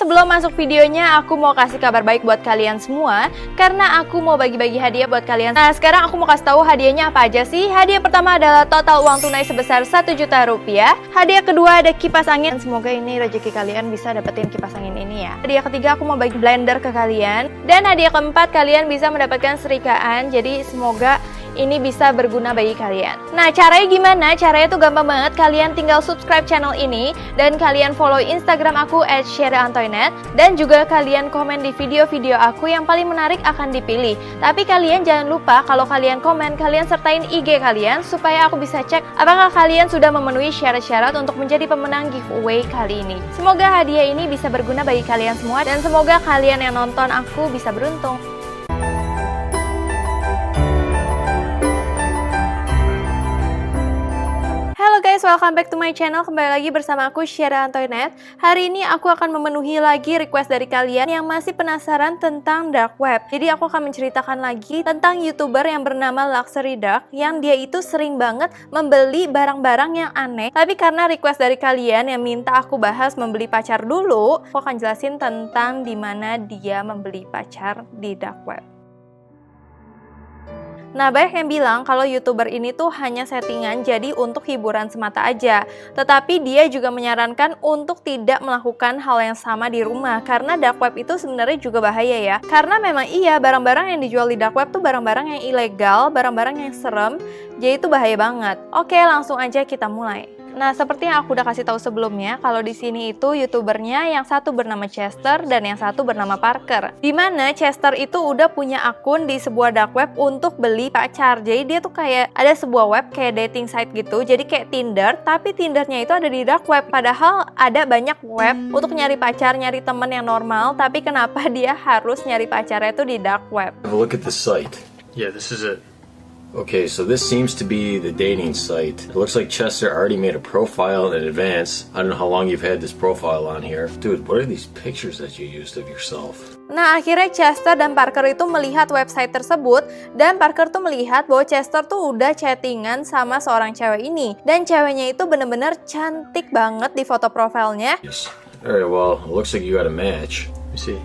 sebelum masuk videonya, aku mau kasih kabar baik buat kalian semua, karena aku mau bagi-bagi hadiah buat kalian. Nah, sekarang aku mau kasih tahu hadiahnya apa aja sih. Hadiah pertama adalah total uang tunai sebesar 1 juta rupiah. Hadiah kedua ada kipas angin. Semoga ini rezeki kalian bisa dapetin kipas angin ini ya. Hadiah ketiga aku mau bagi blender ke kalian. Dan hadiah keempat kalian bisa mendapatkan serikaan. Jadi semoga ini bisa berguna bagi kalian. Nah, caranya gimana? Caranya tuh gampang banget. Kalian tinggal subscribe channel ini dan kalian follow Instagram aku @sherryantoinette, dan juga kalian komen di video-video aku yang paling menarik akan dipilih. Tapi kalian jangan lupa kalau kalian komen, kalian sertain IG kalian supaya aku bisa cek apakah kalian sudah memenuhi syarat-syarat untuk menjadi pemenang giveaway kali ini. Semoga hadiah ini bisa berguna bagi kalian semua dan semoga kalian yang nonton aku bisa beruntung. Halo guys, welcome back to my channel. Kembali lagi bersama aku, Sherryantoinette. Hari ini aku akan memenuhi lagi request dari kalian yang masih penasaran tentang dark web. Jadi aku akan menceritakan lagi tentang YouTuber yang bernama Luxury Dark, yang dia itu sering banget membeli barang-barang yang aneh. Tapi karena request dari kalian yang minta aku bahas membeli pacar dulu, aku akan jelasin tentang dimana dia membeli pacar di dark web. Nah, banyak yang bilang kalau YouTuber ini tuh hanya settingan, jadi untuk hiburan semata aja. Tetapi dia juga menyarankan untuk tidak melakukan hal yang sama di rumah, karena dark web itu sebenarnya juga bahaya ya. Karena memang iya, barang-barang yang dijual di dark web tuh barang-barang yang ilegal, barang-barang yang serem, jadi itu bahaya banget. Oke, langsung aja kita mulai. Nah, seperti yang aku udah kasih tahu sebelumnya, kalau di sini itu YouTubernya yang satu bernama Chester dan yang satu bernama Parker. Dimana Chester itu udah punya akun di sebuah dark web untuk beli pacar. Jadi dia tuh kayak ada sebuah web kayak dating site gitu. Jadi kayak Tinder, tapi Tindernya itu ada di dark web. Padahal ada banyak web untuk nyari pacar, nyari temen yang normal. Tapi kenapa dia harus nyari pacarnya itu di dark web? Have a look at the site. Yeah, this is it. Okay, so this seems to be the dating site. It looks like Chester already made a profile in advance. I don't know how long you've had this profile on here. Dude, what are these pictures that you used of yourself? Nah, akhirnya Chester dan Parker itu melihat website tersebut, dan Parker tuh melihat bahwa Chester tuh udah chattingan sama seorang cewek ini. Dan ceweknya itu bener-bener cantik banget di foto profilnya. Yes. Alright, well, it looks like you got a match. Let me see.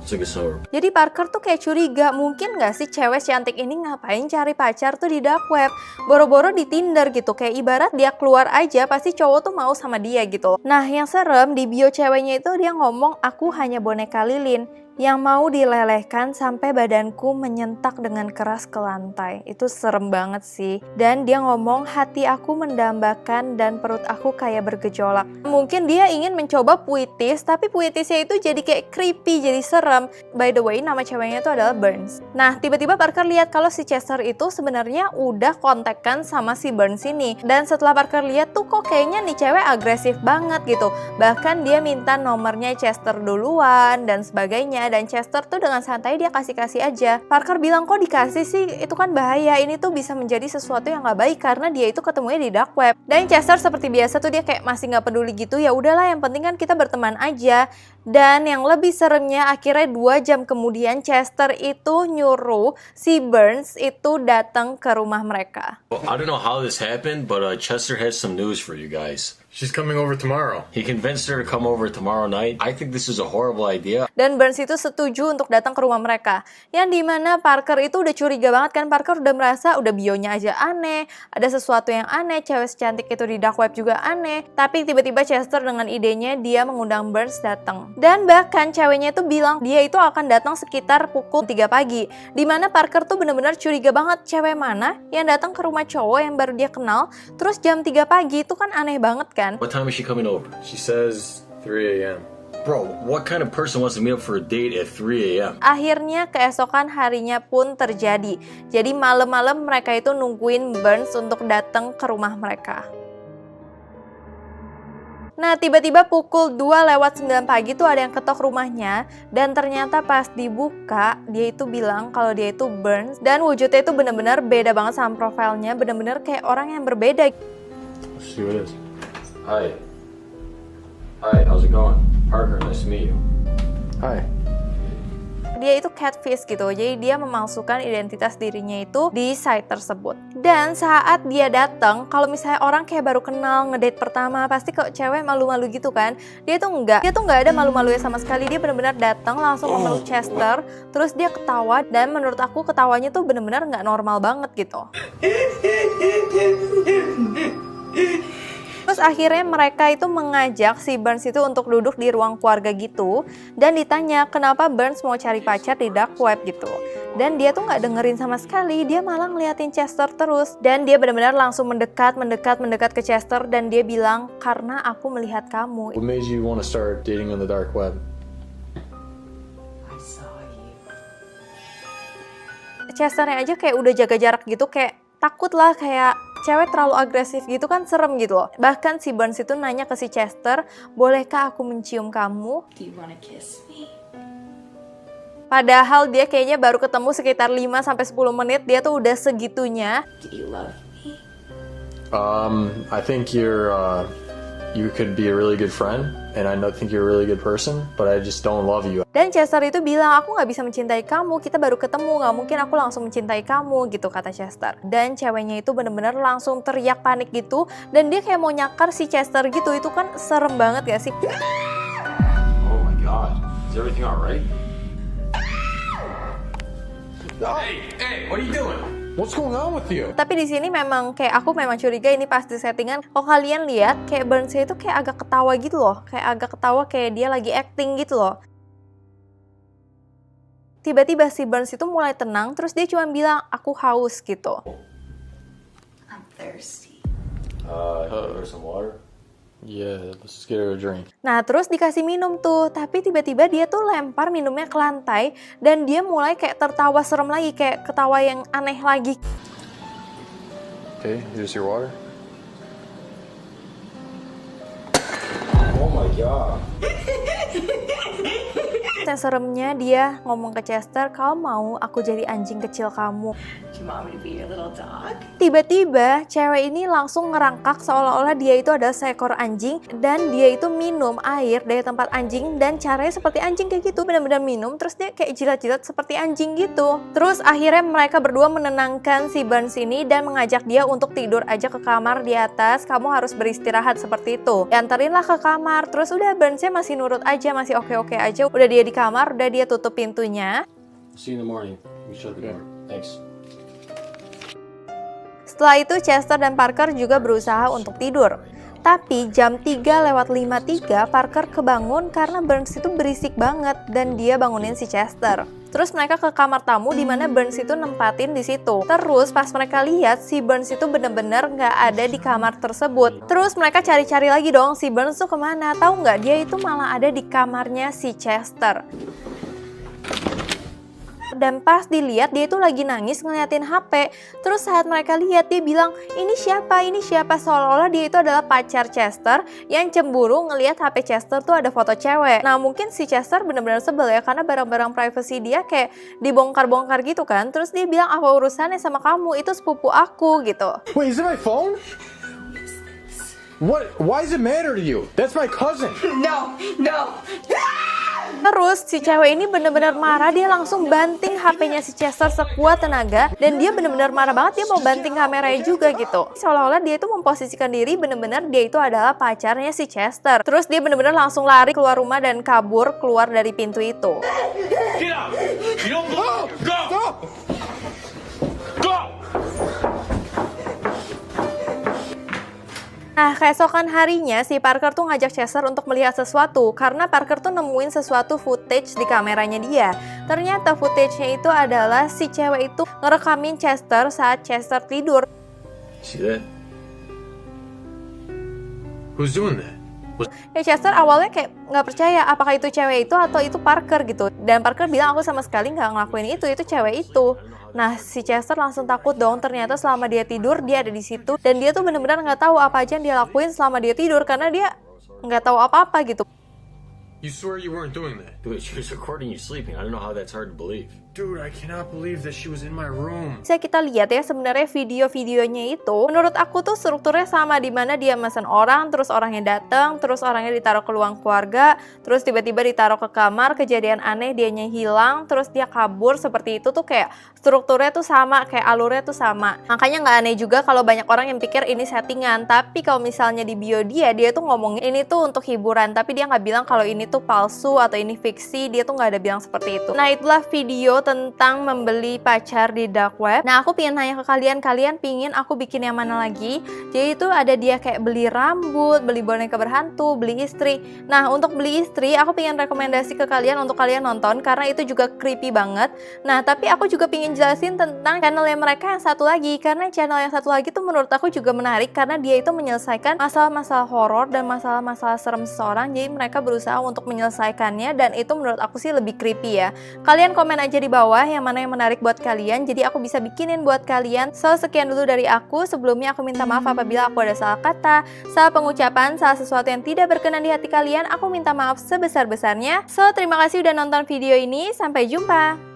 Jadi Parker tuh kayak curiga, mungkin gak sih cewek cantik ini ngapain cari pacar tuh di dark web, boro-boro di Tinder gitu, kayak ibarat dia keluar aja pasti cowok tuh mau sama dia gitu. Nah, yang serem di bio ceweknya itu dia ngomong, aku hanya boneka lilin yang mau dilelehkan sampai badanku menyentak dengan keras ke lantai. Itu serem banget sih. Dan dia ngomong, hati aku mendambakan dan perut aku kayak bergejolak. Mungkin dia ingin mencoba puitis, tapi puitisnya itu jadi kayak creepy, jadi serem. By the way, nama ceweknya itu adalah Burns. Nah, tiba-tiba Parker lihat kalau si Chester itu sebenarnya udah kontakkan sama si Burns ini. Dan setelah Parker lihat tuh kok kayaknya nih cewek agresif banget gitu. Bahkan dia minta nomornya Chester duluan dan sebagainya. Dan Chester tuh dengan santai dia kasih-kasih aja. Parker bilang, kok dikasih sih? Itu kan bahaya, ini tuh bisa menjadi sesuatu yang gak baik karena dia itu ketemunya di dark web. Dan Chester seperti biasa tuh dia kayak masih gak peduli gitu, ya udahlah yang penting kan kita berteman aja. Dan yang lebih seremnya akhirnya 2 jam kemudian Chester itu nyuruh si Burns itu datang ke rumah mereka. Well, I don't know how this happened, but Chester has some news for you guys. She's coming over tomorrow. He convinced her to come over tomorrow night. I think this is a horrible idea. Dan Burns itu setuju untuk datang ke rumah mereka. Yang dimana Parker itu udah curiga banget kan. Parker udah merasa udah bionya aja aneh, ada sesuatu yang aneh, cewek secantik itu di dark web juga aneh. Tapi tiba-tiba Chester dengan idenya dia mengundang Burns datang. Dan bahkan ceweknya itu bilang dia itu akan datang sekitar pukul 3 pagi. Dimana Parker tuh bener-bener curiga banget, cewek mana yang datang ke rumah cowok yang baru dia kenal terus jam 3 pagi, itu kan aneh banget kan. What time is she coming over? She says 3 a.m. Bro, what kind of person wants to meet up for a date at 3 a.m.? Akhirnya keesokan harinya pun terjadi. Jadi malam-malam mereka itu nungguin Burns untuk datang ke rumah mereka. Nah, tiba-tiba pukul 2:09 pagi tuh ada yang ketok rumahnya. Dan ternyata pas dibuka, dia itu bilang kalau dia itu Burns. Dan wujudnya itu benar-benar beda banget sama profilnya. Benar-benar kayak orang yang berbeda. Let's see what it is. Hi. Hi, how's it going? Parker, nice to meet you. Hi. dia itu catfish gitu. Jadi dia memalsukan identitas dirinya itu di site tersebut. Dan saat dia datang, kalau misalnya orang kayak baru kenal, ngedate pertama, pasti kok cewek malu-malu gitu kan. Dia tuh nggak ada malu-malunya sama sekali. Dia benar-benar datang langsung memeluk Chester, terus dia ketawa, dan menurut aku ketawanya tuh benar-benar nggak normal banget gitu. Terus akhirnya mereka itu mengajak si Burns itu untuk duduk di ruang keluarga gitu, dan ditanya kenapa Burns mau cari pacar di dark web gitu. Dan dia tuh nggak dengerin sama sekali, dia malah ngeliatin Chester terus. Dan dia benar-benar langsung mendekat ke Chester, dan dia bilang, karena aku melihat kamu. What made you want to start dating on the dark web? Chesternya aja kayak udah jaga jarak gitu, kayak takut lah, kayak cewek terlalu agresif gitu kan, serem gitu loh. Bahkan si Burns itu nanya ke si Chester, bolehkah aku mencium kamu? Do you wanna kiss me? Padahal dia kayaknya baru ketemu sekitar 5-10 menit, dia tuh udah segitunya. Do you love me? I think you could be a really good friend, and I think you're a really good person, but I just don't love you. Dan Chester itu bilang, aku gak bisa mencintai kamu, kita baru ketemu, gak mungkin aku langsung mencintai kamu gitu, kata Chester. Dan ceweknya itu bener-bener langsung teriak panik gitu, dan dia kayak mau nyakar si Chester gitu. Itu kan serem banget gak sih? Oh my god. Is everything alright? Hey, what are you doing? What's going on with you? Tapi di sini memang kayak aku memang curiga ini pasti settingan. Kalau kalian lihat kayak Burns itu kayak agak ketawa gitu loh, kayak dia lagi acting gitu loh. Tiba-tiba si Burns itu mulai tenang, terus dia cuma bilang, aku haus gitu. I'm thirsty. There's some water. Yeah, let's just get her a drink. Nah terus dikasih minum tuh, tapi tiba-tiba dia tuh lempar minumnya ke lantai, dan dia mulai kayak tertawa serem lagi, kayak ketawa yang aneh lagi. Okay, here's your water. Oh my god. Yang seremnya dia ngomong ke Chester, kau mau aku jadi anjing kecil kamu? Do you want me to be your little dog? Tiba-tiba cewek ini langsung ngerangkak seolah-olah dia itu adalah seekor anjing, dan dia itu minum air dari tempat anjing, dan caranya seperti anjing kayak gitu, benar-benar minum terus dia kayak jilat-jilat seperti anjing gitu. Terus akhirnya mereka berdua menenangkan si Burns ini dan mengajak dia untuk tidur aja ke kamar di atas, kamu harus beristirahat seperti itu. Dianterinlah ke kamar, terus udah Burnsnya masih nurut aja, masih oke-oke aja. Udah dia di kamar, udah dia tutup pintunya. See you in the morning. We shut the door. Thanks. Setelah itu Chester dan Parker juga berusaha untuk tidur. Tapi jam 3:53 Parker kebangun karena Burns itu berisik banget dan dia bangunin si Chester. Terus mereka ke kamar tamu di mana Burns itu nempatin di situ. Terus pas mereka lihat si Burns itu bener-bener nggak ada di kamar tersebut. Terus mereka cari-cari lagi dong si Burns tuh kemana. Tahu nggak, dia itu malah ada di kamarnya si Chester. Dan pas dilihat dia itu lagi nangis ngeliatin HP. Terus saat mereka lihat dia bilang, ini siapa, seolah-olah dia itu adalah pacar Chester yang cemburu ngelihat HP Chester tuh ada foto cewek. Nah mungkin si Chester benar-benar sebel ya, karena barang-barang privasi dia kayak dibongkar-bongkar gitu kan. Terus dia bilang, apa urusannya sama kamu, itu sepupu aku gitu. Wait, is it my phone? What? Why does it matter to you? That's my cousin. No. Terus si cewek ini bener-bener marah, dia langsung banting HP-nya si Chester sekuat tenaga, dan dia bener-bener marah banget, dia mau banting kameranya juga gitu. Seolah-olah dia itu memposisikan diri bener-bener dia itu adalah pacarnya si Chester. Terus dia bener-bener langsung lari keluar rumah dan kabur keluar dari pintu itu. Get out! You don't belong! Go! Go! Nah, keesokan harinya si Parker tuh ngajak Chester untuk melihat sesuatu karena Parker tuh nemuin sesuatu footage di kameranya dia. Ternyata footage-nya itu adalah si cewek itu ngerekamin Chester saat Chester tidur. See that? Who's doing that? Ya Chester awalnya kayak nggak percaya apakah itu cewek itu atau itu Parker gitu. Dan Parker bilang, aku sama sekali nggak ngelakuin itu cewek itu. Nah si Chester langsung takut dong, ternyata selama dia tidur dia ada di situ dan dia tuh benar-benar nggak tahu apa aja yang dia lakuin selama dia tidur karena dia nggak tahu apa-apa gitu. You swear you weren't doing that? Dude, she was recording you sleeping. I don't know how that's hard to believe. Dude, I cannot believe that she was in my room. Bisa kita lihat ya sebenarnya video-videonya itu menurut aku tuh strukturnya sama, di mana dia mesen orang, terus orangnya datang, terus orangnya ditaruh ke ruang keluarga, terus tiba-tiba ditaruh ke kamar, kejadian aneh dianya hilang, terus dia kabur, seperti itu tuh kayak strukturnya tuh sama, kayak alurnya tuh sama. Makanya nggak aneh juga kalau banyak orang yang pikir ini settingan, tapi kalau misalnya di bio dia tuh ngomongin ini tuh untuk hiburan, tapi dia nggak bilang kalau ini tuh palsu atau ini fiksi, dia tuh nggak ada bilang seperti itu. Nah, itulah video tentang membeli pacar di dark web. Nah, aku pengen nanya ke kalian pingin aku bikin yang mana lagi? Jadi itu ada dia kayak beli rambut, beli boneka berhantu, beli istri. Nah, untuk beli istri aku pengen rekomendasi ke kalian untuk kalian nonton karena itu juga creepy banget. Nah, tapi aku juga pengen jelasin tentang channelnya mereka yang satu lagi, karena channel yang satu lagi tuh menurut aku juga menarik karena dia itu menyelesaikan masalah-masalah horor dan masalah-masalah serem seseorang. Jadi mereka berusaha untuk menyelesaikannya dan itu menurut aku sih lebih creepy ya. Kalian komen aja di bawah yang mana yang menarik buat kalian, jadi aku bisa bikinin buat kalian. So, sekian dulu dari aku. Sebelumnya aku minta maaf apabila aku ada salah kata, salah pengucapan, salah sesuatu yang tidak berkenan di hati kalian. Aku minta maaf sebesar-besarnya. So, terima kasih udah nonton video ini. Sampai jumpa.